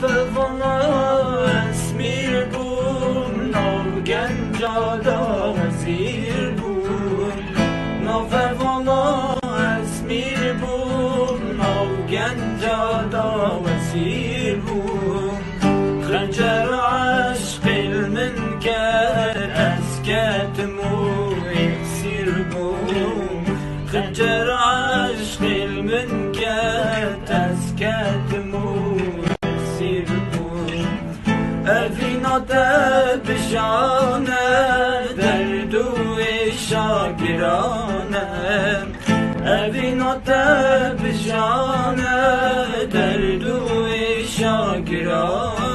فرفنا اسمیر بون نو گنجادا وزیر بون نو فرفنا اسمیر بون نو گنجادا وزیر بون خنجر عشق من كان أسكت يكسر بون خنجر عشق من كان أسكت يكسر بون أفينا تبشانة دردو شاكرانة أفينا تبشانة دردو شاكرانة